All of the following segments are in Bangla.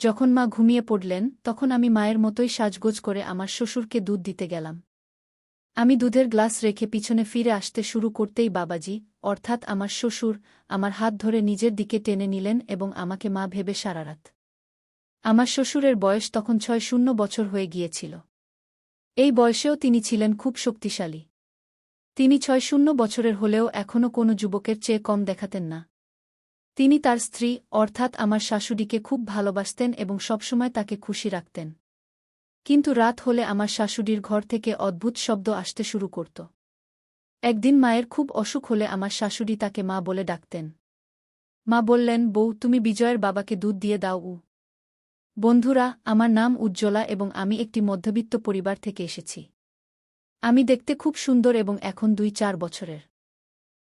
যখন মা ঘুমিয়ে পড়লেন তখন আমি মায়ের মতোই সাজগোজ করে আমার শ্বশুরকে দুধ দিতে গেলাম। আমি দুধের গ্লাস রেখে পিছনে ফিরে আসতে শুরু করতেই বাবাজি, অর্থাৎ আমার শ্বশুর, আমার হাত ধরে নিজের দিকে টেনে নিলেন এবং আমাকে মা ভেবে সারারাত। আমার শ্বশুরের বয়স তখন ৬০ বছর হয়ে গিয়েছিল। এই বয়সেও তিনি ছিলেন খুব শক্তিশালী। তিনি ৬০ বছরের হলেও এখনও কোনো যুবকের চেয়ে কম দেখাতেন না। তিনি তার স্ত্রী, অর্থাৎ আমার শাশুড়িকে খুব ভালোবাসতেন এবং সবসময় তাকে খুশি রাখতেন। কিন্তু রাত হলে আমার শাশুড়ির ঘর থেকে অদ্ভুত শব্দ আসতে শুরু করত। একদিন মায়ের খুব অসুখ হলে আমার শাশুড়ি তাকে মা বলে ডাকতেন। মা বললেন, বউ, তুমি বিজয়ের বাবাকে দুধ দিয়ে দাও। বন্ধুরা, আমার নাম উজ্জ্বলা এবং আমি একটি মধ্যবিত্ত পরিবার থেকে এসেছি। আমি দেখতে খুব সুন্দর এবং এখন ২-৪ বছরের।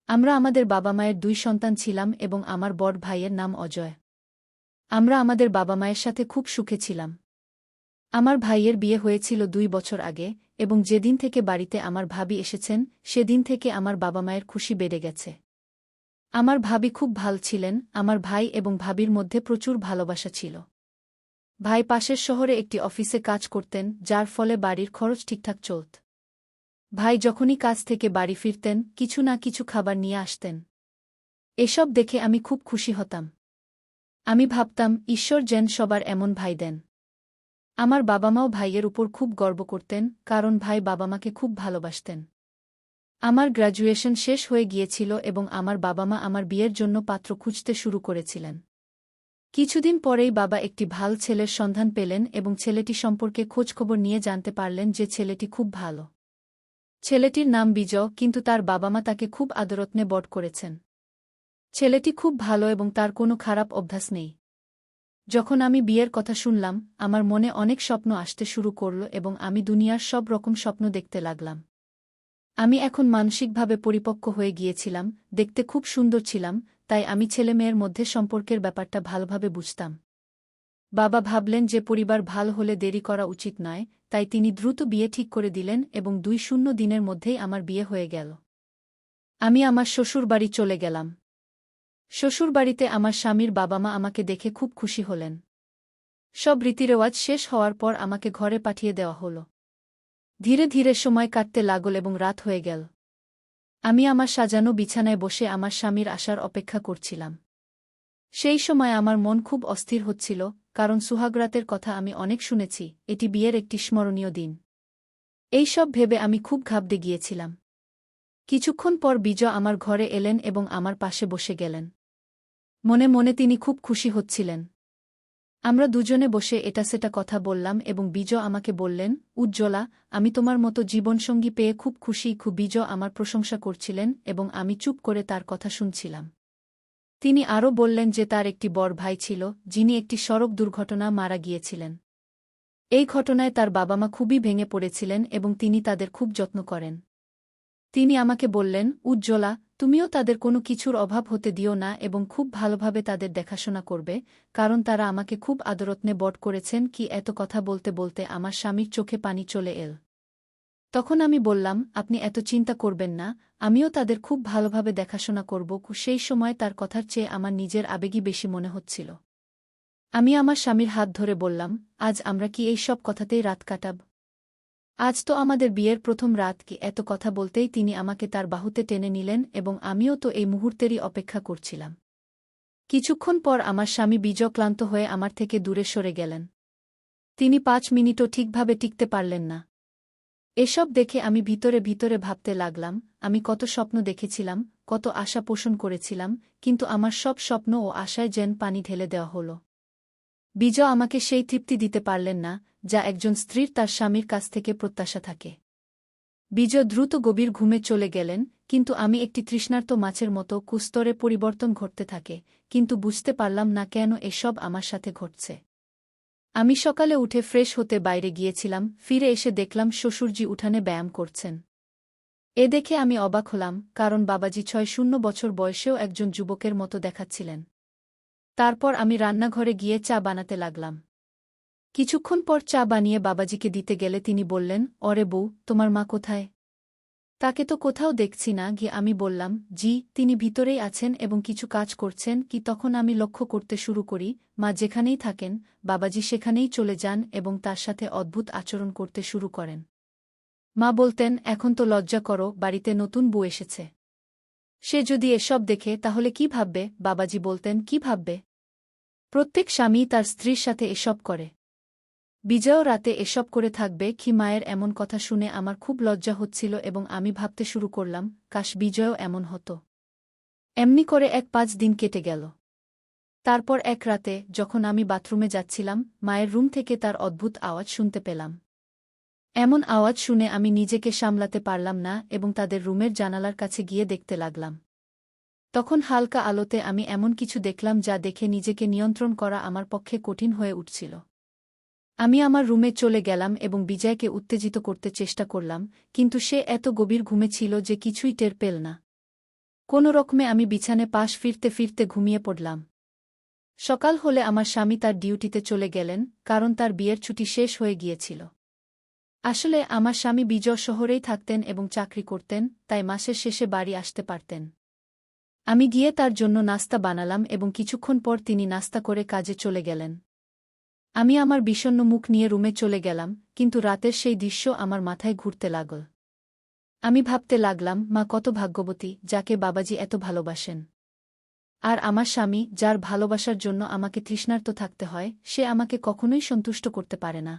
আমরা আমাদের বাবা মায়ের ২ সন্তান ছিলাম এবং আমার বড় ভাইয়ের নাম অজয়। আমরা আমাদের বাবা মায়ের সাথে খুব সুখে ছিলাম। আমার ভাইয়ের বিয়ে হয়েছিল ২ বছর আগে এবং যেদিন থেকে বাড়িতে আমার ভাবি এসেছেন সেদিন থেকে আমার বাবা মায়ের খুশি বেড়ে গেছে। আমার ভাবি খুব ভাল ছিলেন, আমার ভাই এবং ভাবির মধ্যে প্রচুর ভালোবাসা ছিল। ভাই পাশের শহরে একটি অফিসে কাজ করতেন, যার ফলে বাড়ির খরচ ঠিকঠাক চলত। ভাই যখনই কাজ থেকে বাড়ি ফিরতেন কিছু না কিছু খাবার নিয়ে আসতেন। এসব দেখে আমি খুব খুশি হতাম। আমি ভাবতাম, ঈশ্বর যেন সবার এমন ভাই দেন। আমার বাবা মাও ভাইয়ের উপর খুব গর্ব করতেন, কারণ ভাই বাবা মাকে খুব ভালোবাসতেন। আমার গ্র্যাজুয়েশন শেষ হয়ে গিয়েছিল এবং আমার বাবা মা আমার বিয়ের জন্য পাত্র খুঁজতে শুরু করেছিলেন। কিছুদিন পরেই বাবা একটি ভাল ছেলের সন্ধান পেলেন এবং ছেলেটি সম্পর্কে খোঁজখবর নিয়ে জানতে পারলেন যে ছেলেটি খুব ভালো। ছেলেটির নাম বিজয়, কিন্তু তার বাবা মা তাকে খুব আদরযত্নে বড় করেছেন। ছেলেটি খুব ভালো এবং তার কোনো খারাপ অভ্যাস নেই। যখন আমি বিয়ের কথা শুনলাম, আমার মনে অনেক স্বপ্ন আসতে শুরু করল এবং আমি দুনিয়ার সব রকম স্বপ্ন দেখতে লাগলাম। আমি এখন মানসিকভাবে পরিপক্ক হয়ে গিয়েছিলাম, দেখতে খুব সুন্দর ছিলাম, তাই আমি ছেলেমেয়ের মধ্যে সম্পর্কের ব্যাপারটা ভালোভাবে বুঝতাম। বাবা ভাবলেন যে পরিবার ভাল হলে দেরি করা উচিত নয়, তাই তিনি দ্রুত বিয়ে ঠিক করে দিলেন এবং ২-০ দিনের মধ্যেই আমার বিয়ে হয়ে গেল। আমি আমার শ্বশুরবাড়ি চলে গেলাম। শ্বশুরবাড়িতে আমার স্বামীর বাবা মা আমাকে দেখে খুব খুশি হলেন। সব রীতিরেওয়াজ শেষ হওয়ার পর আমাকে ঘরে পাঠিয়ে দেওয়া হল। ধীরে ধীরে সময় কাটতে লাগল এবং রাত হয়ে গেল। আমি আমার সাজানো বিছানায় বসে আমার স্বামীর আসার অপেক্ষা করছিলাম। সেই সময় আমার মন খুব অস্থির হচ্ছিল, কারণ সুহাগরাতের কথা আমি অনেক শুনেছি, এটি বিয়ের একটি স্মরণীয় দিন। এই সব ভেবে আমি খুব ঘাবড়ে গিয়েছিলাম। কিছুক্ষণ পর বিজয় আমার ঘরে এলেন এবং আমার পাশে বসে গেলেন। মনে মনে তিনি খুব খুশি হচ্ছিলেন। আমরা দুজনে বসে এটা সেটা কথা বললাম এবং বিজয় আমাকে বললেন, উজ্জ্বলা, আমি তোমার মতো জীবনসঙ্গী পেয়ে খুব খুশি। বিজয় আমার প্রশংসা করছিলেন এবং আমি চুপ করে তার কথা শুনছিলাম। তিনি আরও বললেন যে তার একটি বড় ভাই ছিল, যিনি একটি সড়ক দুর্ঘটনা মারা গিয়েছিলেন। এই ঘটনায় তার বাবা মা খুবই ভেঙে পড়েছিলেন এবং তিনি তাদের খুব যত্ন করেন। তিনি আমাকে বললেন, উজ্জ্বলা, তুমিও তাদের কোনো কিছুর অভাব হতে দিও না এবং খুব ভালোভাবে তাদের দেখাশোনা করবে, কারণ তারা আমাকে খুব আদরযত্নে বড় করেছেন। এত কথা বলতে বলতে আমার স্বামীর চোখে পানি চলে এল। তখন আমি বললাম, আপনি এত চিন্তা করবেন না, আমিও তাদের খুব ভালোভাবে দেখাশোনা করব। সেই সময় তার কথার চেয়ে আমার নিজের আবেগই বেশি মনে হচ্ছিল। আমি আমার স্বামীর হাত ধরে বললাম, আজ আমরা কি এই সব কথাতেই রাত কাটাব? আজ তো আমাদের বিয়ের প্রথম রাত। এত কথা বলতেই তিনি আমাকে তার বাহুতে টেনে নিলেন এবং আমিও তো এই মুহূর্তেরই অপেক্ষা করছিলাম। কিছুক্ষণ পর আমার স্বামী বিজয় ক্লান্ত হয়ে আমার থেকে দূরে সরে গেলেন। তিনি ৫ মিনিটও ঠিকভাবে টিকতে পারলেন না। এসব দেখে আমি ভিতরে ভিতরে ভাবতে লাগলাম, আমি কত স্বপ্ন দেখেছিলাম, কত আশা পোষণ করেছিলাম, কিন্তু আমার সব স্বপ্ন ও আশায় যেন পানি ঢেলে দেওয়া হল। বিজয় আমাকে সেই তৃপ্তি দিতে পারলেন না, যা একজন স্ত্রীর তার স্বামীর কাছ থেকে প্রত্যাশা থাকে। বিজয় দ্রুত গভীর ঘুমে চলে গেলেন, কিন্তু আমি একটি তৃষ্ণার্ত মাছের মতো কুস্তরে পরিবর্তন ঘটতে থাকে, কিন্তু বুঝতে পারলাম না কেন এসব আমার সাথে ঘটছে। আমি সকালে উঠে ফ্রেশ হতে বাইরে গিয়েছিলাম, ফিরে এসে দেখলাম শ্বশুরজি উঠানে ব্যায়াম করছেন। এ দেখে আমি অবাক হলাম, কারণ বাবাজি ৬০ বছর বয়সেও একজন যুবকের মতো দেখাচ্ছিলেন। তারপর আমি রান্নাঘরে গিয়ে চা বানাতে লাগলাম। কিছুক্ষণ পর চা বানিয়ে বাবাজিকে দিতে গেলে তিনি বললেন, অরে বউ, তোমার মা কোথায়? তাকে তো কোথাও দেখছি না গিয়ে আমি বললাম, জি, তিনি ভিতরেই আছেন এবং কিছু কাজ করছেন কি তখন আমি লক্ষ্য করতে শুরু করি, মা যেখানেই থাকেন, বাবাজি সেখানেই চলে যান এবং তার সাথে অদ্ভুত আচরণ করতে শুরু করেন। মা বলতেন, এখন তো লজ্জা করো, বাড়িতে নতুন বউ এসেছে। সে যদি এসব দেখে তাহলে কি ভাববে? বাবাজি বলতেন, কি ভাববে? প্রত্যেক স্বামী তার স্ত্রীর সাথে এসব করে। বিজয়ও রাতে এসব করে থাকবে কি? মায়ের এমন কথা শুনে আমার খুব লজ্জা হচ্ছিল এবং আমি ভাবতে শুরু করলাম, কাশ বিজয়ও এমন হতো। এমনি করে ১-৫ দিন কেটে গেল। তারপর এক রাতে যখন আমি বাথরুমে যাচ্ছিলাম, মায়ের রুম থেকে তার অদ্ভুত আওয়াজ শুনতে পেলাম। এমন আওয়াজ শুনে আমি নিজেকে সামলাতে পারলাম না এবং তাদের রুমের জানালার কাছে গিয়ে দেখতে লাগলাম। তখন হালকা আলোতে আমি এমন কিছু দেখলাম যা দেখে নিজেকে নিয়ন্ত্রণ করা আমার পক্ষে কঠিন হয়ে উঠছিল। আমি আমার রুমে চলে গেলাম এবং বিজয়কে উত্তেজিত করতে চেষ্টা করলাম, কিন্তু সে এত গভীর ঘুমে ছিল যে কিছুই টের পেল না। কোনো রকমে আমি বিছানে পাশ ফিরতে ফিরতে ঘুমিয়ে পড়লাম। সকাল হলে আমার স্বামী তার ডিউটিতে চলে গেলেন, কারণ তার বিয়ের ছুটি শেষ হয়ে গিয়েছিল। আসলে আমার স্বামী বিজয় শহরেই থাকতেন এবং চাকরি করতেন, তাই মাসের শেষে বাড়ি আসতে পারতেন। আমি গিয়ে তার জন্য নাস্তা বানালাম এবং কিছুক্ষণ পর তিনি নাস্তা করে কাজে চলে গেলেন। আমি আমার বিষণ্ণ মুখ নিয়ে রুমে চলে গেলাম, কিন্তু রাতের সেই দৃশ্য আমার মাথায় ঘুরতে লাগল। আমি ভাবতে লাগলাম, মা কত ভাগ্যবতী, যাকে বাবাজি এত ভালোবাসেন। আর আমার স্বামী, যার ভালোবাসার জন্য আমাকে তৃষ্ণার্ত থাকতে হয়, সে আমাকে কখনোই সন্তুষ্ট করতে পারে না।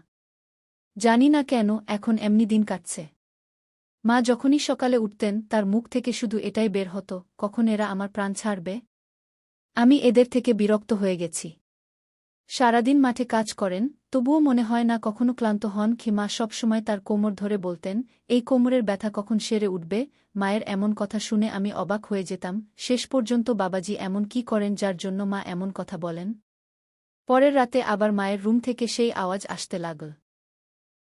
জানি না কেন এখন এমনি দিন কাটছে। মা যখনই সকালে উঠতেন তার মুখ থেকে শুধু এটাই বের হতো, কখন এরা আমার প্রাণ ছাড়বে। আমি এদের থেকে বিরক্ত হয়ে গেছি। সারাদিন মাঠে কাজ করেন, তবুও মনে হয় না কখনো ক্লান্ত হন কি? মা সবসময় তার কোমর ধরে বলতেন, এই কোমরের ব্যথা কখন সেরে উঠবে? মায়ের এমন কথা শুনে আমি অবাক হয়ে যেতাম। শেষ পর্যন্ত বাবাজি এমন কি করেন যার জন্য মা এমন কথা বলেন? পরের রাতে আবার মায়ের রুম থেকে সেই আওয়াজ আসতে লাগল।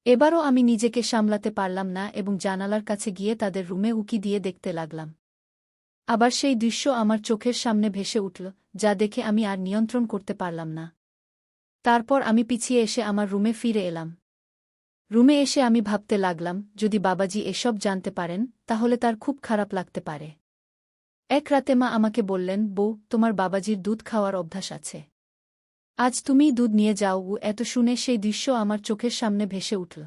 এবারও আমি নিজেকে সামলাতে পারলাম না এবং জানালার কাছে গিয়ে তাদের রুমে উকি দিয়ে দেখতে লাগলাম। আবার সেই দৃশ্য আমার চোখের সামনে ভেসে উঠল, যা দেখে আমি আর নিয়ন্ত্রণ করতে পারলাম না। তারপর আমি পিছিয়ে এসে আমার রুমে ফিরে এলাম। রুমে এসে আমি ভাবতে লাগলাম, যদি বাবাজি এসব জানতে পারেন তাহলে তার খুব খারাপ লাগতে পারে। এক রাতে মা আমাকে বললেন, বউ, তোমার বাবাজির দুধ খাওয়ার অভ্যাস আছে। আজ তুমিই দুধ নিয়ে যাও। এত শুনে সেই দৃশ্য আমার চোখের সামনে ভেসে উঠল।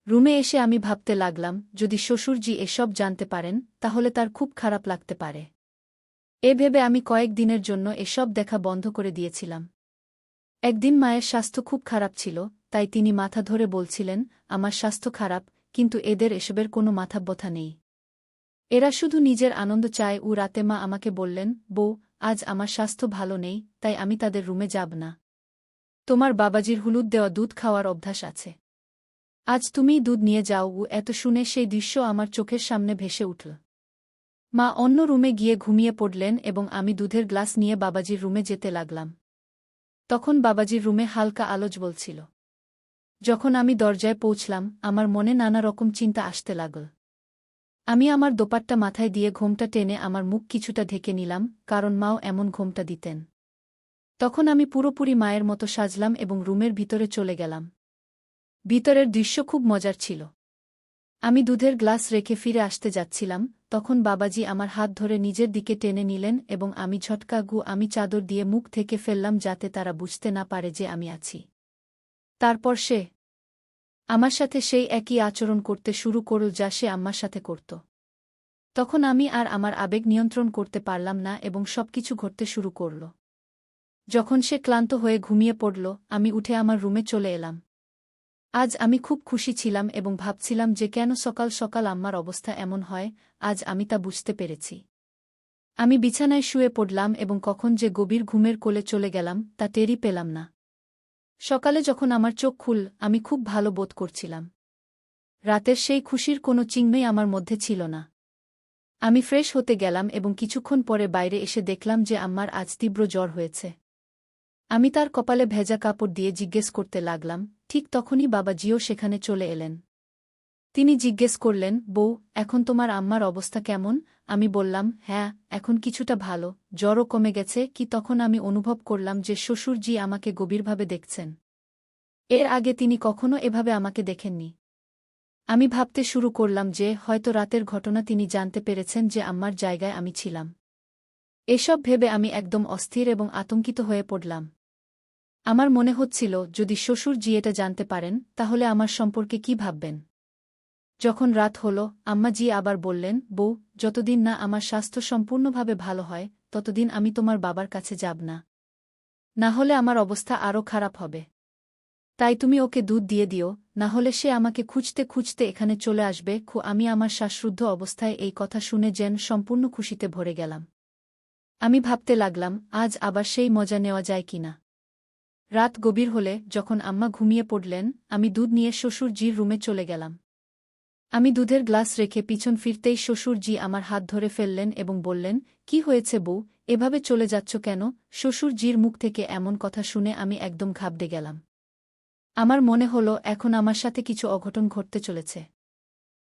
রুমে এসে আমি ভাবতে লাগলাম, যদি শ্বশুরজি এসব জানতে পারেন তাহলে তার খুব খারাপ লাগতে পারে। এ ভেবে আমি কয়েক দিনের জন্য এসব দেখা বন্ধ করে দিয়েছিলাম। একদিন মায়ের স্বাস্থ্য খুব খারাপ ছিল, তাই তিনি মাথা ধরে বলছিলেন, আমার স্বাস্থ্য খারাপ, কিন্তু এদের এসবের কোনো মাথাব্যথা নেই। এরা শুধু নিজের আনন্দ চায়। রাতে মা আমাকে বললেন, বউ, আজ আমার স্বাস্থ্য ভালো নেই, তাই আমি তাদের রুমে যাব না। তোমার বাবাজির হলুদ দেওয়া দুধ খাওয়ার অভ্যাস আছে। আজ তুমিই দুধ নিয়ে যাও। এত শুনে সেই দৃশ্য আমার চোখের সামনে ভেসে উঠল। মা অন্য রুমে গিয়ে ঘুমিয়ে পড়লেন এবং আমি দুধের গ্লাস নিয়ে বাবাজির রুমে যেতে লাগলাম। তখন বাবাজির রুমে হালকা আলো জ্বলছিল। যখন আমি দরজায় পৌঁছলাম, আমার মনে নানা রকম চিন্তা আসতে লাগল। আমি আমার দোপাট্টা মাথায় দিয়ে ঘোমটা টেনে আমার মুখ কিছুটা ঢেকে নিলাম, কারণ মাও এমন ঘোমটা দিতেন। তখন আমি পুরোপুরি মায়ের মতো সাজলাম এবং রুমের ভিতরে চলে গেলাম। ভিতরের দৃশ্য খুব মজার ছিল। আমি দুধের গ্লাস রেখে ফিরে আসতে যাচ্ছিলাম, তখন বাবাজি আমার হাত ধরে নিজের দিকে টেনে নিলেন এবং আমি আমি চাদর দিয়ে মুখ থেকে ফেললাম যাতে তারা বুঝতে না পারে যে আমি আছি। তারপর সে আমার সাথে সেই একই আচরণ করতে শুরু করল যা সে আম্মার সাথে করত। তখন আমি আর আমার আবেগ নিয়ন্ত্রণ করতে পারলাম না এবং সবকিছু ঘটতে শুরু করল। যখন সে ক্লান্ত হয়ে ঘুমিয়ে পড়ল, আমি উঠে আমার রুমে চলে এলাম। আজ আমি খুব খুশি ছিলাম এবং ভাবছিলাম যে কেন সকাল সকাল আম্মার অবস্থা এমন হয়, আজ আমি তা বুঝতে পেরেছি। আমি বিছানায় শুয়ে পড়লাম এবং কখন যে গভীর ঘুমের কোলে চলে গেলাম তা টেরই পেলাম না। সকালে যখন আমার চোখ খুল, আমি খুব ভালো বোধ করছিলাম। রাতের সেই খুশির কোনো চিহ্নই আমার মধ্যে ছিল না। আমি ফ্রেশ হতে গেলাম এবং কিছুক্ষণ পরে বাইরে এসে দেখলাম যে আম্মার আজ তীব্র জ্বর হয়েছে। আমি তার কপালে ভেজা কাপড় দিয়ে জিজ্ঞেস করতে লাগলাম, ঠিক তখনই বাবাজিও সেখানে চলে এলেন। তিনি জিজ্ঞেস করলেন, বউ, এখন তোমার আম্মার অবস্থা কেমন? আমি বললাম, হ্যাঁ, এখন কিছুটা ভালো, জ্বরও কমে গেছে কি। তখন আমি অনুভব করলাম যে শ্বশুরজি আমাকে গভীরভাবে দেখছেন। এর আগে তিনি কখনো এভাবে আমাকে দেখেননি। আমি ভাবতে শুরু করলাম যে হয়তো রাতের ঘটনা তিনি জানতে পেরেছেন যে আম্মার জায়গায় আমি ছিলাম। এসব ভেবে আমি একদম অস্থির এবং আতঙ্কিত হয়ে পড়লাম। আমার মনে হচ্ছিল যদি শ্বশুরজি এটা জানতে পারেন তাহলে আমার সম্পর্কে কি ভাববেন। যখন রাত হল, আম্মাজি আবার বললেন, বউ, যতদিন না আমার স্বাস্থ্য সম্পূর্ণভাবে ভালো হয় ততদিন আমি তোমার বাবার কাছে যাব না। না হলে আমার অবস্থা আরও খারাপ হবে। তাই তুমি ওকে দুধ দিয়ে দিও, না হলে সে আমাকে খুঁজতে খুঁজতে এখানে চলে আসবে। আমি আমার শ্বাসরুদ্ধ অবস্থায় এই কথা শুনে যেন সম্পূর্ণ খুশিতে ভরে গেলাম। আমি ভাবতে লাগলাম আজ আবার সেই মজা নেওয়া যায় কিনা। রাত গভীর হলে যখন আম্মা ঘুমিয়ে পড়লেন, আমি দুধ নিয়ে শ্বশুরজির রুমে চলে গেলাম। আমি দুধের গ্লাস রেখে পিছন ফিরতেই শ্বশুরজি আমার হাত ধরে ফেললেন এবং বললেন, কি হয়েছে বউ, এভাবে চলে যাচ্ছ কেন? শ্বশুরজির মুখ থেকে এমন কথা শুনে আমি একদম ঘাবড়ে গেলাম। আমার মনে হল এখন আমার সাথে কিছু অঘটন ঘটতে চলেছে।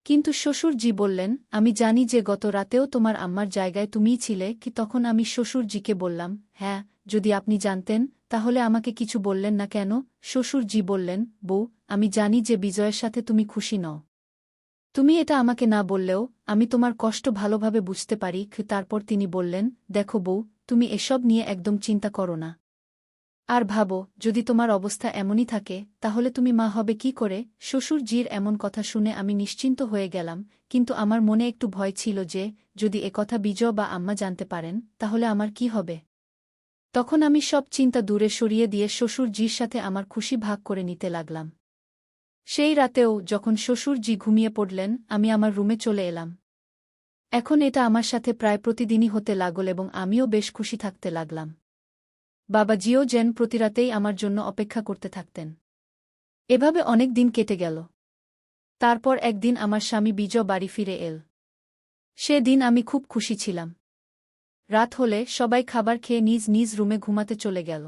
কিন্তু শ্বশুরজি বললেন, আমি জানি যে গত রাতেও তোমার আম্মার জায়গায় তুমিই ছিলে। কি তখন আমি শ্বশুরজিকে বললাম, হ্যাঁ, যদি আপনি জানতেন তাহলে আমাকে কিছু বললেন না কেন? শ্বশুরজি বললেন, বউ, আমি জানি যে বিজয়ের সাথে তুমি খুশি নও। তুমি এটা আমাকে না বললেও আমি তোমার কষ্ট ভালোভাবে বুঝতে পারি। তারপর তিনি বললেন, দেখো বউ, তুমি এসব নিয়ে একদম চিন্তা করো না। আর ভাবো, যদি তোমার অবস্থা এমনই থাকে তাহলে তুমি মা হবে কি করে? শ্বশুরজির এমন কথা শুনে আমি নিশ্চিন্ত হয়ে গেলাম, কিন্তু আমার মনে একটু ভয় ছিল যে যদি একথা বিজয় বা আম্মা জানতে পারেন তাহলে আমার কি হবে। তখন আমি সব চিন্তা দূরে সরিয়ে দিয়ে শ্বশুরজির সাথে আমার খুশি ভাগ করে নিতে লাগলাম। সেই রাতেও যখন শ্বশুরজি ঘুমিয়ে পড়লেন আমি আমার রুমে চলে এলাম। এখন এটা আমার সাথে প্রায় প্রতিদিনই হতে লাগল এবং আমিও বেশ খুশি থাকতে লাগলাম। বাবাজিও যেন প্রতিরাতেই আমার জন্য অপেক্ষা করতে থাকতেন। এভাবে অনেক দিন কেটে গেল। তারপর একদিন আমার স্বামী বিজয় বাড়ি ফিরে এল। সে দিন আমি খুব খুশি ছিলাম। রাত হলে সবাই খাবার খেয়ে নিজ নিজ রুমে ঘুমাতে চলে গেল।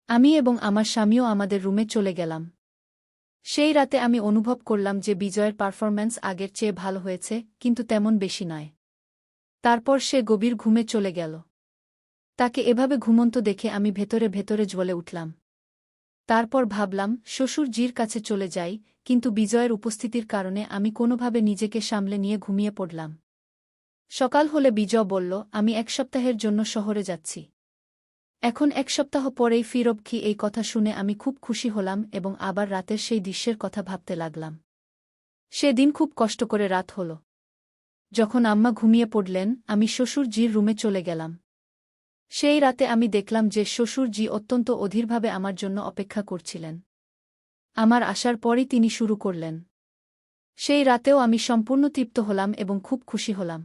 আমি এবং আমার স্বামীও আমাদের রুমে চলে গেলাম। সেই রাতে আমি অনুভব করলাম যে বিজয়ের পারফরম্যান্স আগের চেয়ে ভালো হয়েছে, কিন্তু তেমন বেশি নয়। তারপর সে গভীর ঘুমে চলে গেল। তাকে এভাবে ঘুমন্ত দেখে আমি ভেতরে ভেতরে জ্বলে উঠলাম। তারপর ভাবলাম শ্বশুরজির কাছে চলে যাই, কিন্তু বিজয়ের উপস্থিতির কারণে আমি কোনোভাবে নিজেকে সামলে নিয়ে ঘুমিয়ে পড়লাম। সকাল হলে বিজয় বলল, আমি 1 সপ্তাহের জন্য শহরে যাচ্ছি। এখন 1 সপ্তাহ পরেই ফিরব। এই কথা শুনে আমি খুব খুশি হলাম এবং আবার রাতের সেই দৃশ্যের কথা ভাবতে লাগলাম। সেদিন খুব কষ্ট করে রাত হল। যখন আম্মা ঘুমিয়ে পড়লেন আমি শ্বশুরজির রুমে চলে গেলাম। সেই রাতে আমি দেখলাম যে শ্বশুরজি অত্যন্ত অধীরভাবে আমার জন্য অপেক্ষা করছিলেন। আমার আসার পরই তিনি শুরু করলেন। সেই রাতেও আমি সম্পূর্ণ তৃপ্ত হলাম এবং খুব খুশি হলাম।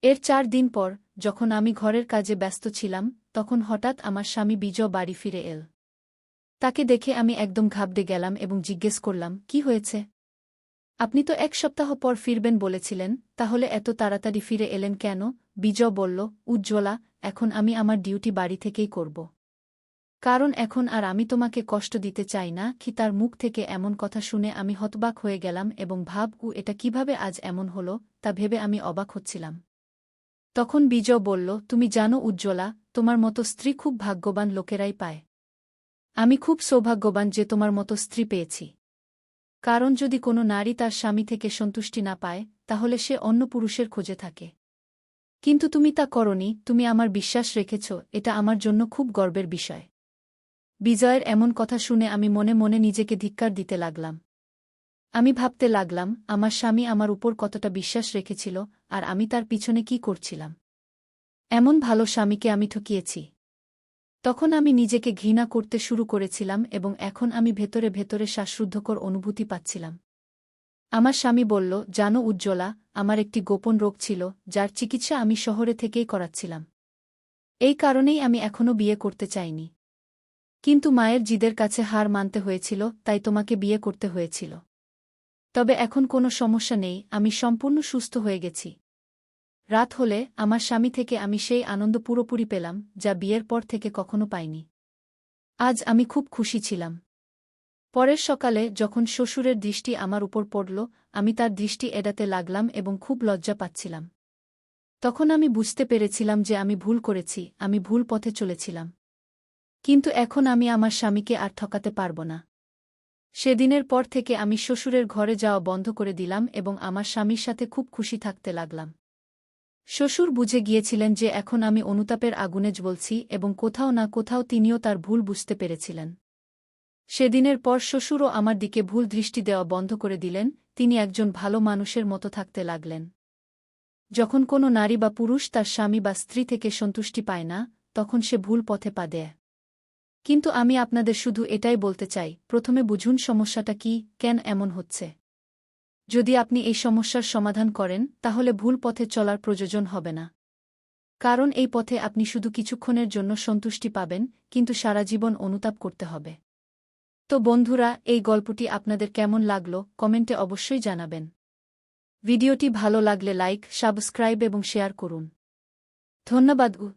এর 4 দিন পর যখন আমি ঘরের কাজে ব্যস্ত ছিলাম তখন হঠাৎ আমার স্বামী বিজয় বাড়ি ফিরে এল। তাকে দেখে আমি একদম ঘাবড়ে গেলাম এবং জিজ্ঞেস করলাম, কি হয়েছে? আপনি তো 1 সপ্তাহ পর ফিরবেন বলেছিলেন, তাহলে এত তাড়াতাড়ি ফিরে এলেন কেন? বিজয় বলল, উজ্জ্বলা, এখন আমি আমার ডিউটি বাড়ি থেকেই করব। কারণ এখন আর আমি তোমাকে কষ্ট দিতে চাই না। তার মুখ থেকে এমন কথা শুনে আমি হতবাক হয়ে গেলাম এবং এটা কিভাবে আজ এমন হল তা ভেবে আমি অবাক হচ্ছিলাম। তখন বিজয় বলল, তুমি জানো উজ্জ্বলা, তোমার মতো স্ত্রী খুব ভাগ্যবান লোকেরাই পায়। আমি খুব সৌভাগ্যবান যে তোমার মতো স্ত্রী পেয়েছি। কারণ যদি কোনো নারী তার স্বামী থেকে সন্তুষ্টি না পায় তাহলে সে অন্য পুরুষের খোঁজে থাকে। কিন্তু তুমি তা করনি, তুমি আমার বিশ্বাস রেখেছ, এটা আমার জন্য খুব গর্বের বিষয়। বিজয়ের এমন কথা শুনে আমি মনে মনে নিজেকে ধিক্কার দিতে লাগলাম। আমি ভাবতে লাগলাম আমার স্বামী আমার উপর কতটা বিশ্বাস রেখেছিল আর আমি তার পিছনে কি করছিলাম। এমন ভালো স্বামীকে আমি ঠকিয়েছি। তখন আমি নিজেকে ঘৃণা করতে শুরু করেছিলাম এবং এখন আমি ভেতরে ভেতরে শ্বাসরুদ্ধকর অনুভূতি পাচ্ছিলাম। আমার স্বামী বলল, জানো উজ্জ্বলা, আমার একটি গোপন রোগ ছিল যার চিকিৎসা আমি শহরে থেকেই করাচ্ছিলাম। এই কারণেই আমি এখনও বিয়ে করতে চাইনি। কিন্তু মায়ের জিদের কাছে হার মানতে হয়েছিল, তাই তোমাকে বিয়ে করতে হয়েছিল। তবে এখন কোনো সমস্যা নেই, আমি সম্পূর্ণ সুস্থ হয়ে গেছি। রাত হলে আমার স্বামী থেকে আমি সেই আনন্দ পুরোপুরি পেলাম যা বিয়ের পর থেকে কখনো পাইনি। আজ আমি খুব খুশি ছিলাম। পরের সকালে যখন শ্বশুরের দৃষ্টি আমার উপর পড়ল আমি তার দৃষ্টি এড়াতে লাগলাম এবং খুব লজ্জা পাচ্ছিলাম। তখন আমি বুঝতে পেরেছিলাম যে আমি ভুল করেছি, আমি ভুল পথে চলেছিলাম। কিন্তু এখন আমি আমার স্বামীকে আর ঠকাতে পারব না। সেদিনের পর থেকে আমি শ্বশুরের ঘরে যাওয়া বন্ধ করে দিলাম এবং আমার স্বামীর সাথে খুব খুশি থাকতে লাগলাম। শ্বশুর বুঝে গিয়েছিলেন যে এখন আমি অনুতাপের আগুনে জ্বলছি এবং কোথাও না কোথাও তিনিও তার ভুল বুঝতে পেরেছিলেন। সেদিনের পর শ্বশুরও আমার দিকে ভুল দৃষ্টি দেওয়া বন্ধ করে দিলেন, তিনি একজন ভালো মানুষের মতো থাকতে লাগলেন। যখন কোনো নারী বা পুরুষ তার স্বামী বা স্ত্রী থেকে সন্তুষ্টি পায় না, তখন সে ভুল পথে পা দেয়। কিন্তু আমি আপনাদের শুধু এটাই বলতে চাই, প্রথমে বুঝুন সমস্যাটা কি, কেন এমন হচ্ছে। যদি আপনি এই সমস্যার সমাধান করেন, তাহলে ভুল পথে চলার প্রয়োজন হবে না। কারণ এই পথে আপনি শুধু কিছুক্ষণের জন্য সন্তুষ্টি পাবেন, কিন্তু সারা জীবন অনুতাপ করতে হবে। তো বন্ধুরা, এই গল্পটি আপনাদের কেমন লাগলো কমেন্টে অবশ্যই জানাবেন। ভিডিওটি ভালো লাগলে লাইক, সাবস্ক্রাইব এবং শেয়ার করুন। ধন্যবাদ।